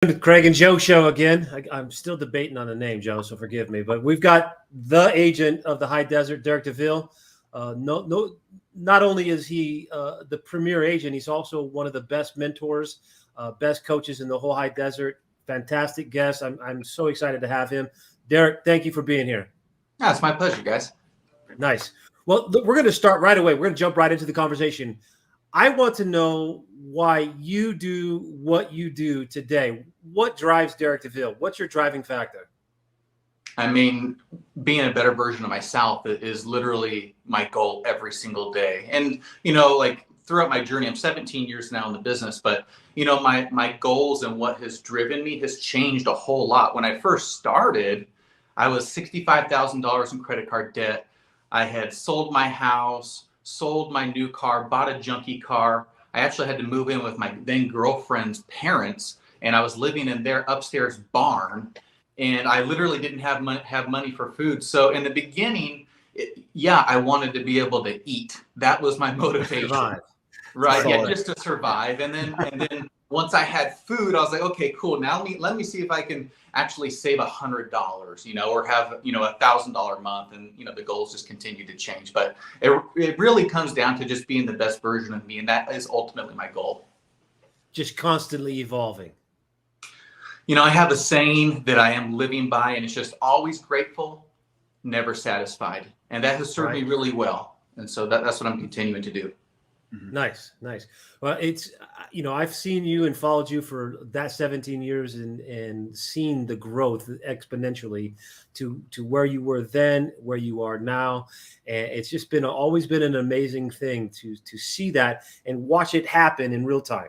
The Craig and Joe show again. I'm still debating on the name, Joe, so forgive me. But we've got the agent of the High Desert, Derek DeVille. No, not only is he the premier agent, he's also one of the best mentors, best coaches in the whole High Desert. Fantastic guest. I'm so excited to have him. Derek, thank you for being here. Yeah, it's my pleasure, guys. Nice. Well, we're going to start right away. We're going to jump right into the conversation. I want to know why you do what you do today. What drives Derek DeVille? What's your driving factor? I mean, being a better version of myself is literally my goal every single day. And, like throughout my journey, I'm 17 years now in the business, but, my goals and what has driven me has changed a whole lot. When I first started, I was $65,000 in credit card debt. I had sold my house, sold my new car, bought a junky car. I actually had to move in with my then girlfriend's parents, and I was living in their upstairs barn, and I literally didn't have money for food. So in the beginning, I wanted to be able to eat. That was my motivation. Survive. Right. Yeah, just to survive. And then once I had food, I was like, okay, cool. Now let me see if I can actually save $100, or have, $1,000 month. And, the goals just continue to change. But it really comes down to just being the best version of me. And that is ultimately my goal. Just constantly evolving. I have a saying that I am living by, and it's just always grateful, never satisfied. And that has served me really well. And so that's what I'm continuing to do. Nice. Well, it's, I've seen you and followed you for that 17 years and seen the growth exponentially to where you were then, where you are now. And it's just always been an amazing thing to see that and watch it happen in real time.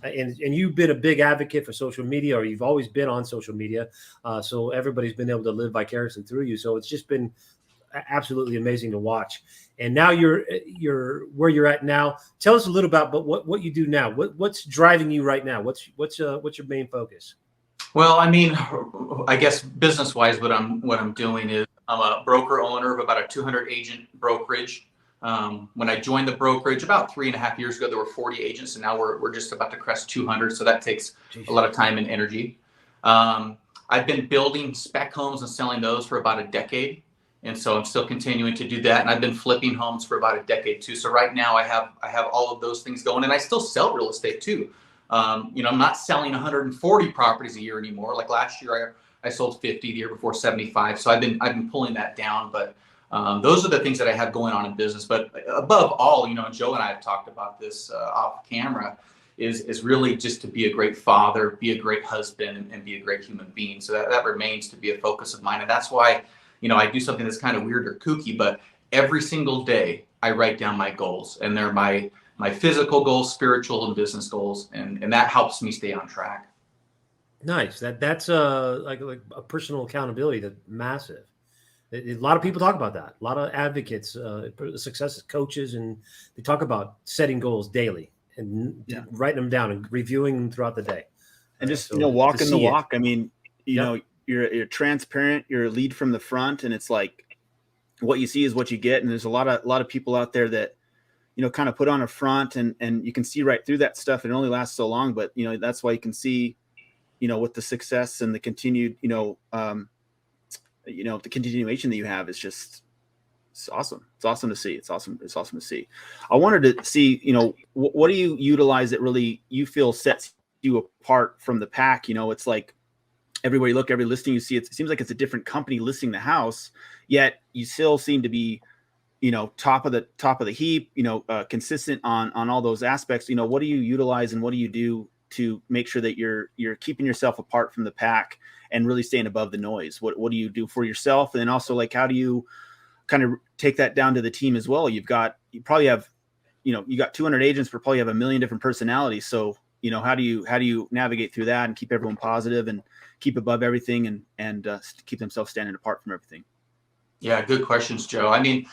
And you've been a big advocate for social media, or you've always been on social media. So everybody's been able to live vicariously through you. So it's just been absolutely amazing to watch. And now you're where you're at now. Tell us a little about what you do now. What's driving you right now? What's your main focus? Well, I mean, I guess business wise, what I'm doing is I'm a broker owner of about a 200 agent brokerage. When I joined the brokerage about 3.5 years ago, there were 40 agents, and now we're just about to crest 200. So that takes a lot of time and energy. I've been building spec homes and selling those for about a decade. And so I'm still continuing to do that. And I've been flipping homes for about a decade too. So right now I have all of those things going, and I still sell real estate too. I'm not selling 140 properties a year anymore. Like last year I sold 50, the year before 75. So I've been pulling that down, but those are the things that I have going on in business. But above all, Joe and I have talked about this off camera, is really just to be a great father, be a great husband, and be a great human being. So that remains to be a focus of mine. And that's why I do something that's kind of weird or kooky, but every single day I write down my goals, and they're my physical goals, spiritual and business goals. And that helps me stay on track. Nice. That's like a personal accountability that's massive. A lot of people talk about that. A lot of advocates, success coaches, and they talk about setting goals daily and writing them down and reviewing them throughout the day. And just, walking the walk. I mean, you're transparent, you're a lead from the front, and it's like what you see is what you get. And there's a lot of people out there that, kind of put on a front, and you can see right through that stuff. It only lasts so long, but that's why you can see, with the success and the continued, the continuation that you have is just, it's awesome. It's awesome to see. It's awesome to see. I wanted to see, what do you utilize that really you feel sets you apart from the pack? It's like, everywhere you look, every listing you see, it seems like it's a different company listing the house, yet you still seem to be, top of the heap, consistent on all those aspects. What do you utilize and what do you do to make sure that you're keeping yourself apart from the pack and really staying above the noise? What do you do for yourself? And then also, like, how do you kind of take that down to the team as well? You probably have, you got 200 agents, but probably have a million different personalities. So, how do you navigate through that and keep everyone positive and keep above everything and keep themselves standing apart from everything? Yeah, good questions, Joe. I mean,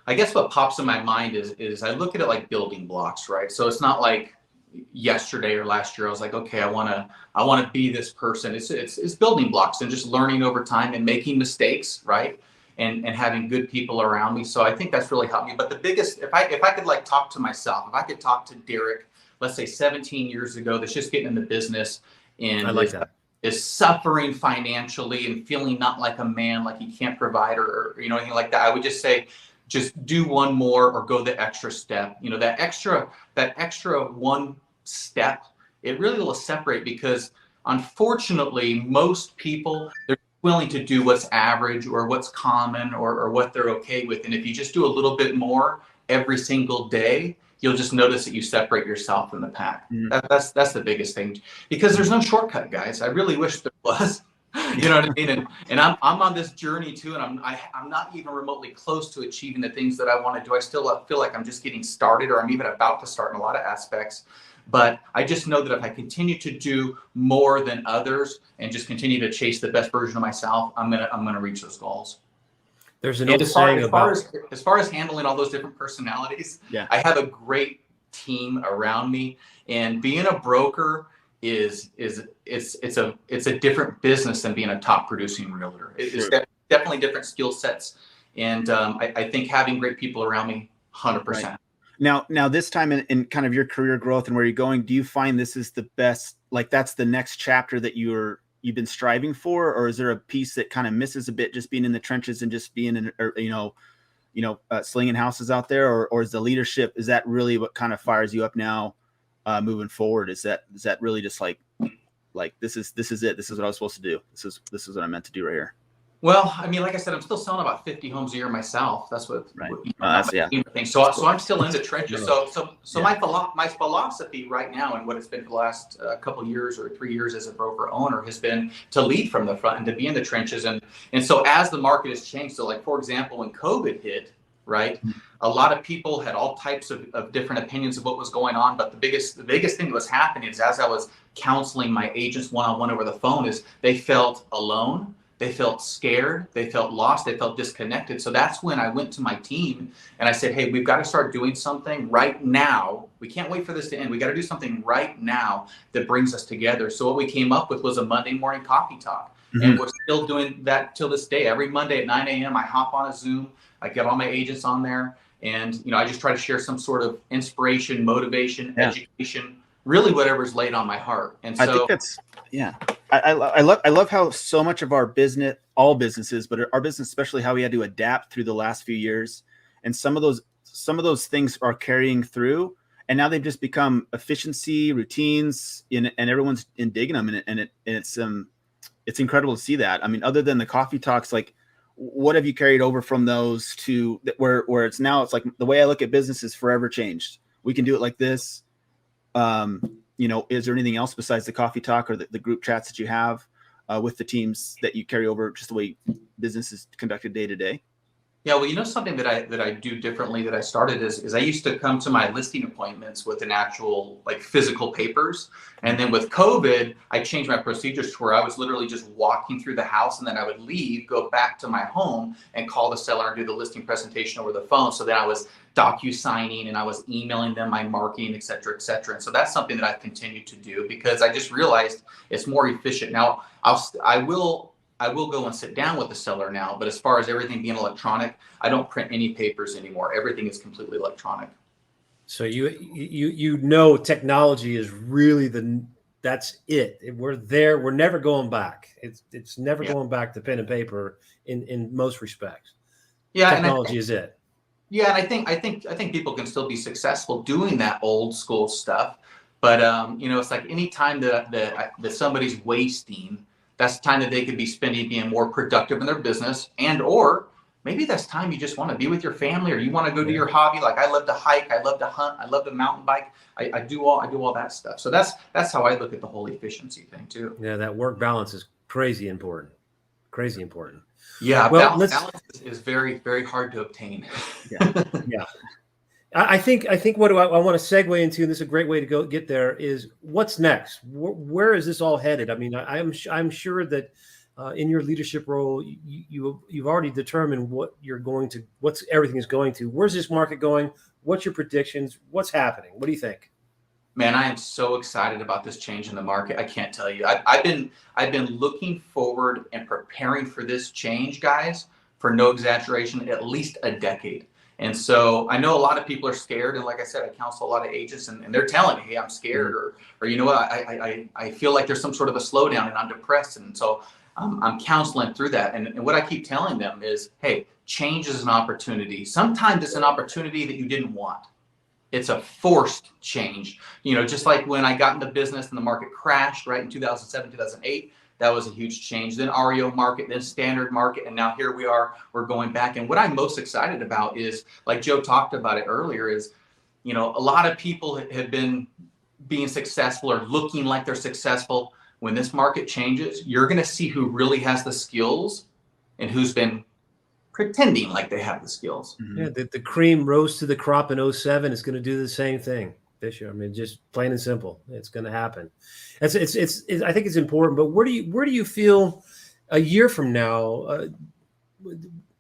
I guess what pops in my mind is I look at it like building blocks, right? So it's not like yesterday or last year I was like, okay, I want to be this person. It's building blocks and just learning over time and making mistakes, right? And having good people around me. So I think that's really helped me. But the biggest, if I could like talk to myself, if I could talk to Derek, let's say 17 years ago, that's just getting in the business, and I like that. is suffering financially and feeling not like a man, like he can't provide or anything like that, I would just say, just do one more or go the extra step. That extra one step, it really will separate, because unfortunately, most people, they're willing to do what's average or what's common or what they're okay with. And if you just do a little bit more every single day, you'll just notice that you separate yourself from the pack. That's the biggest thing, because there's no shortcut, guys. I really wish there was. You know what I mean? And I'm on this journey too, and I'm not even remotely close to achieving the things that I want to do. I still feel like I'm just getting started, or I'm even about to start in a lot of aspects. But I just know that if I continue to do more than others and just continue to chase the best version of myself, I'm gonna reach those goals. There's an old saying about, as far as handling all those different personalities, yeah, I have a great team around me, and being a broker it's a different business than being a top producing realtor. It's definitely different skill sets, and I think having great people around me, 100%. Right. Now this time in kind of your career growth and where you're going, do you find this is the best, like that's the next chapter that you've been striving for, or is there a piece that kind of misses a bit, just being in the trenches and just being in, slinging houses out there, or is the leadership, is that really what kind of fires you up now, moving forward? Is that really just like this is it? This is what I was supposed to do. This is what I meant to do right here. Well, I mean, like I said, I'm still selling about 50 homes a year myself. That's what, right. Thing. So I'm still in the trenches. So my philosophy right now, and what it's been for the last couple of years or 3 years as a broker owner, has been to lead from the front and to be in the trenches. And so as the market has changed, so like, for example, when COVID hit, right, a lot of people had all types of different opinions of what was going on. But the biggest thing that was happening is, as I was counseling my agents one-on-one over the phone, is they felt alone. They felt scared, they felt lost, they felt disconnected. So that's when I went to my team and I said, hey, we've got to start doing something right now. We can't wait for this to end. We got to do something right now that brings us together. So what we came up with was a Monday morning coffee talk. And we're still doing that till this day. Every Monday at 9 a.m., I hop on a Zoom, I get all my agents on there, and I just try to share some sort of inspiration, motivation, education, really whatever's laid on my heart. And so I think that's, I love how so much of our business, all businesses, but our business, especially how we had to adapt through the last few years. And some of those things are carrying through, and now they've just become efficiency routines, and everyone's digging them. And it's incredible to see that. I mean, other than the coffee talks, like, what have you carried over from those to where it's now, it's like the way I look at business is forever changed. We can do it like this. Is there anything else besides the coffee talk or the group chats that you have with the teams that you carry over, just the way business is conducted day to day? Yeah, well, something that I do differently that I started is I used to come to my listing appointments with an actual, like, physical papers. And then with COVID, I changed my procedures to where I was literally just walking through the house, and then I would leave, go back to my home and call the seller and do the listing presentation over the phone. So then I was docu-signing and I was emailing them my marketing, et cetera, et cetera. And so that's something that I've continued to do because I just realized it's more efficient. Now, I will go and sit down with the seller now, but as far as everything being electronic, I don't print any papers anymore. Everything is completely electronic. So technology is really that's it. We're there. We're never going back. It's never going back to pen and paper in most respects. Yeah, technology is it. Yeah, and I think people can still be successful doing that old school stuff, but it's like any time that somebody's wasting, that's time that they could be spending being more productive in their business, or maybe that's time you just want to be with your family, or you want to go do your hobby. Like, I love to hike, I love to hunt, I love to mountain bike. I do all that stuff. So that's how I look at the whole efficiency thing too. Yeah, that work balance is crazy important. Crazy important. Yeah, well, balance is very, very hard to obtain. Yeah. I think what I want to segue into, and this is a great way to get there, is what's next. Where is this all headed? I mean, I'm sure that in your leadership role, you've already determined what everything is going to. Where's this market going? What's your predictions? What's happening? What do you think? Man, I am so excited about this change in the market. I can't tell you. I've been looking forward and preparing for this change, guys, for no exaggeration, at least a decade. And so I know a lot of people are scared. And like I said, I counsel a lot of agents and they're telling me, hey, I'm scared, or you know what, I feel like there's some sort of a slowdown and I'm depressed. And so I'm counseling through that. And what I keep telling them is, hey, change is an opportunity. Sometimes it's an opportunity that you didn't want. It's a forced change. You know, just like when I got into business and the market crashed, right, in 2007, 2008, that was a huge change. Then REO market, then standard market, and now here we are, we're going back. And what I'm most excited about is, like Joe talked about it earlier, is, you know, a lot of people have been being successful or looking like they're successful. When this market changes, you're going to see who really has the skills and who's been pretending like they have the skills. Yeah, the cream rose to the crop in 07. It's going to do the same thing this year. I mean, just plain and simple, it's going to happen. I think it's important. But where do you feel a year from now?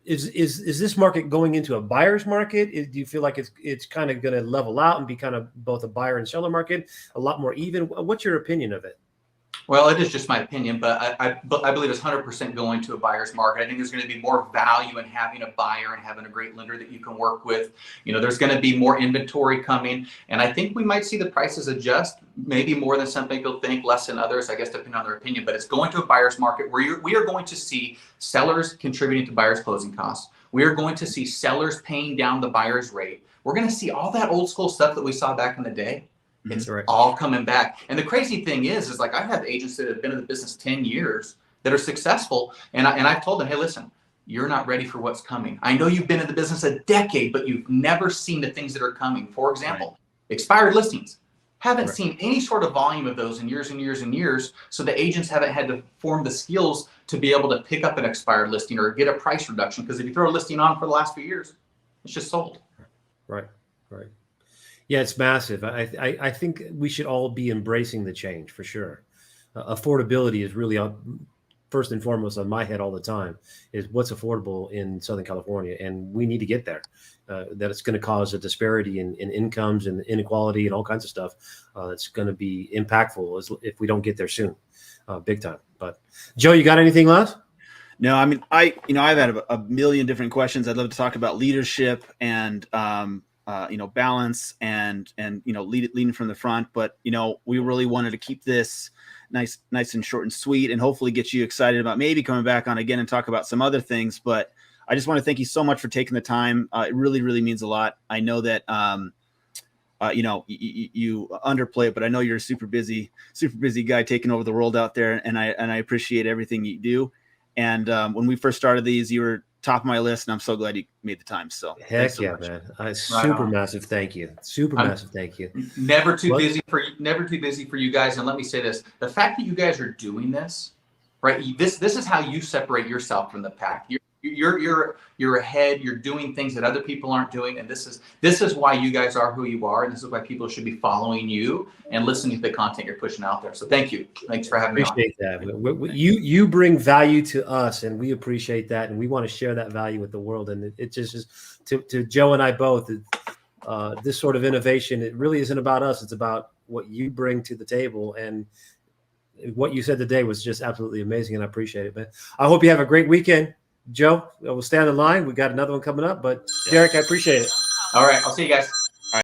Is this market going into a buyer's market? Do you feel like it's kind of going to level out and be kind of both a buyer and seller market, a lot more even? What's your opinion of it? Well, it is just my opinion, but I believe it's 100% going to a buyer's market. I think there's going to be more value in having a buyer and having a great lender that you can work with. You know, there's going to be more inventory coming, and I think we might see the prices adjust, maybe more than some people think, less than others, I guess, depending on their opinion. But it's going to a buyer's market where we are going to see sellers contributing to buyers' closing costs. We are going to see sellers paying down the buyer's rate. We're going to see all that old school stuff that we saw back in the day. It's all coming back. And the crazy thing is like I have agents that have been in the business 10 years that are successful. And I've told them, hey, listen, you're not ready for what's coming. I know you've been in the business a decade, but you've never seen the things that are coming. For example, expired listings. Haven't seen any sort of volume of those in years and years and years. So the agents haven't had to form the skills to be able to pick up an expired listing or get a price reduction. Because if you throw a listing on for the last few years, it's just sold. Right. Yeah, it's massive. I think we should all be embracing the change for sure. Affordability is really first and foremost on my head all the time. Is what's affordable in Southern California, and we need to get there. That it's going to cause a disparity in incomes and inequality and all kinds of stuff. It's going to be impactful if we don't get there soon, big time. But Joe, you got anything left? No, I mean, I've had a million different questions. I'd love to talk about leadership and balance and leading from the front. But, we really wanted to keep this nice and short and sweet and hopefully get you excited about maybe coming back on again and talk about some other things. But I just want to thank you so much for taking the time. It really, really means a lot. I know that, you underplay it, but I know you're a super busy guy taking over the world out there. And I appreciate everything you do. And when we first started these, you were top of my list, and I'm so glad you made the time. So heck yeah, man! Super massive thank you. Massive thank you. Never too busy for you guys. And let me say this: the fact that you guys are doing this, right? This is how you separate yourself from the pack. You're ahead. You're doing things that other people aren't doing, and this is why you guys are who you are, and this is why people should be following you and listening to the content you're pushing out there. So thank you. Thanks for having me. Appreciate that. You bring value to us, and we appreciate that, and we want to share that value with the world. And it just is to Joe and I both. This sort of innovation, it really isn't about us. It's about what you bring to the table, and what you said today was just absolutely amazing, and I appreciate it, man. I hope you have a great weekend. Joe, we'll stay on the line. We got another one coming up, but Derek, I appreciate it. All right. I'll see you guys.